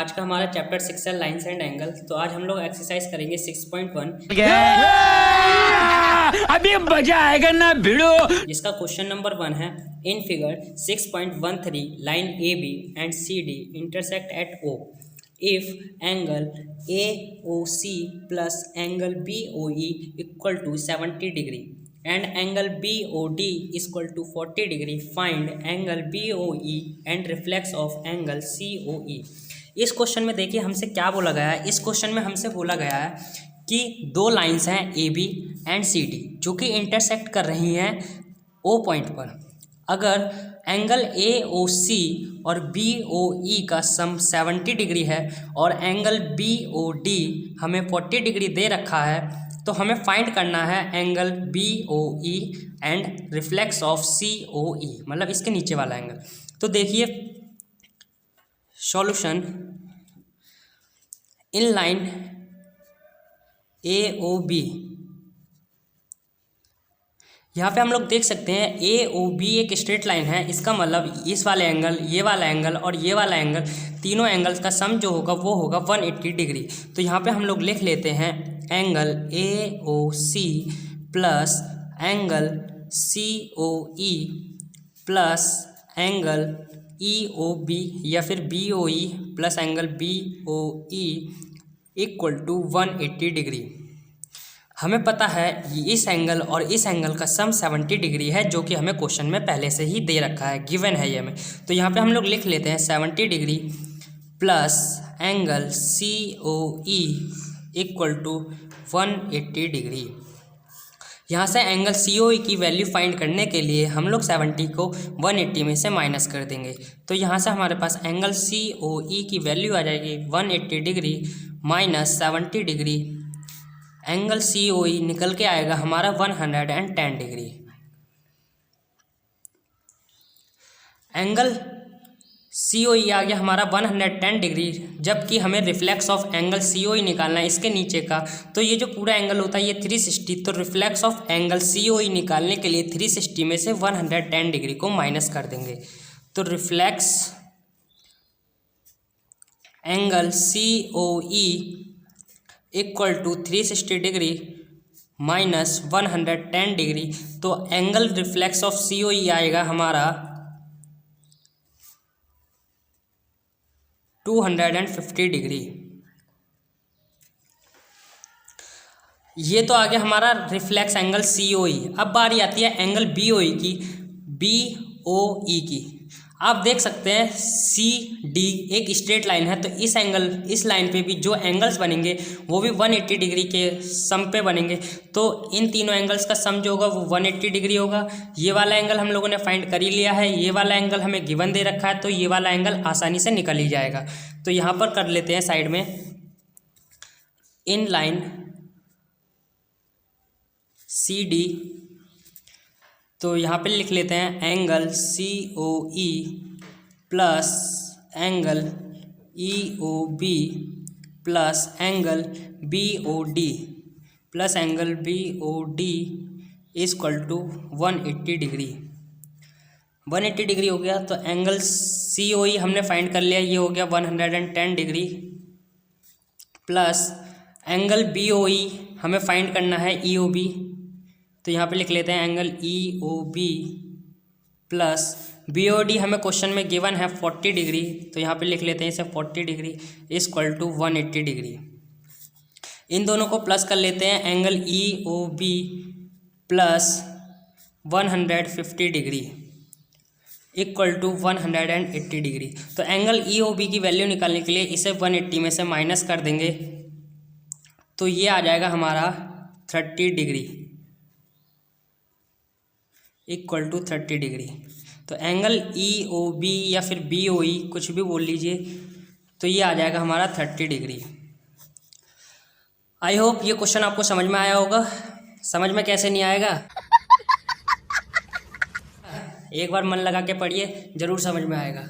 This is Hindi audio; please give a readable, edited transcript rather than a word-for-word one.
आज का हमारा चैप्टर 6 है लाइन्स एंड एंगल्स। तो आज हम लोग एक्सरसाइज करेंगे 6.1। अभी मजा आएगा ना भिड़ो। जिसका क्वेश्चन नंबर 1 है, in figure 6.13 line A B and C D intersect at O if angle AOC plus angle BOE equal to 70 degree and angle BOD is equal to 40 degree. Find angle BOE and reflex of angle COE. इस क्वेश्चन में देखिए हमसे क्या बोला गया है। इस क्वेश्चन में हमसे बोला गया है कि दो लाइंस हैं AB एंड CD जो कि इंटरसेक्ट कर रही हैं O पॉइंट पर। अगर एंगल AOC और BOE का सम 70 डिग्री है और एंगल BOD हमें 40 डिग्री दे रखा है, तो हमें फाइंड करना है angle BOE and reflex of COE, मतलब इसके नीचे वाला एंगल। तो देखिए सॉल्यूशन, इन लाइन AOB, यहाँ पे हम लोग देख सकते हैं AOB एक स्ट्रेट लाइन है। इसका मतलब इस वाले एंगल, ये वाला एंगल और ये वाला एंगल, तीनों एंगल्स का सम जो होगा वो होगा 180 डिग्री। तो यहाँ पे हम लोग लिख लेते हैं angle AOC plus angle COE plus angle EOB या फिर BOE plus angle BOE equal to 180 degree. हमें पता है इस एंगल और इस एंगल का सम 70 डिग्री है, जो कि हमें क्वेश्चन में पहले से ही दे रखा है, गिवन है ये हमें। तो यहाँ पे हम लोग लिख लेते हैं 70 degree plus angle COE equal to 180 degree. यहाँ से एंगल COE की वैल्यू फाइंड करने के लिए हम लोग 70 को 180 में से माइनस कर देंगे। तो यहाँ से हमारे पास एंगल COE की वैल्यू आ जाएगी 180 degree minus 70 degree. Angle COE निकल के आएगा हमारा 110 डिग्री। एंगल COE आ गया हमारा 110 डिग्री, जबकि हमें रिफ्लेक्स ऑफ एंगल COE निकालना है इसके नीचे का। तो ये जो पूरा एंगल होता है ये 360, तो रिफ्लेक्स ऑफ एंगल COE निकालने के लिए 360 में से 110 डिग्री को माइनस कर देंगे। तो reflex angle COE equal to 360 degree minus 110 degree. तो एंगल रिफ्लेक्स ऑफ COE आएगा हमारा 250 डिग्री। ये तो आ गया हमारा रिफ्लेक्स एंगल COE। अब बारी आती है एंगल BOE की। आप देख सकते हैं CD एक स्ट्रेट लाइन है, तो इस लाइन पे भी जो एंगल्स बनेंगे वो भी 180 डिग्री के सम पे बनेंगे। तो इन तीनों एंगल्स का सम जो होगा वो 180 डिग्री होगा। ये वाला एंगल हम लोगों ने फाइंड कर ही लिया है, ये वाला एंगल हमें गिवन दे रखा है, तो ये वाला एंगल आसानी से निकल ही जाएगा। तो यहाँ पर कर लेते हैं साइड में, इन लाइन CD, तो यहाँ पे लिख लेते हैं angle COE plus angle EOB plus angle BOD plus angle BOD is equal to 180 degree. 180 degree हो गया। तो एंगल COE हमने फाइंड कर लिया, ये हो गया 110 डिग्री प्लस एंगल BOE हमें फाइंड करना है EOB। तो यहाँ पे लिख लेते हैं एंगल EOB प्लस BOD हमें क्वेश्चन में गिवन है 40 डिग्री, तो यहाँ पे लिख लेते हैं इसे 40 degree is equal to 180 degree. इन दोनों को प्लस कर लेते हैं, angle EOB plus 150 degree equal to 180 degree. तो एंगल EOB की वैल्यू निकालने के लिए इसे 180 में से माइनस कर देंगे, तो ये आ जाएगा हमारा 30 डिग्री इक्वल टू 30 डिग्री। तो एंगल EOB या फिर BOE कुछ भी बोल लीजिए, तो ये आ जाएगा हमारा 30 डिग्री। आई होप ये क्वेश्चन आपको समझ में आया होगा। समझ में कैसे नहीं आएगा, एक बार मन लगा के पढ़िए, ज़रूर समझ में आएगा।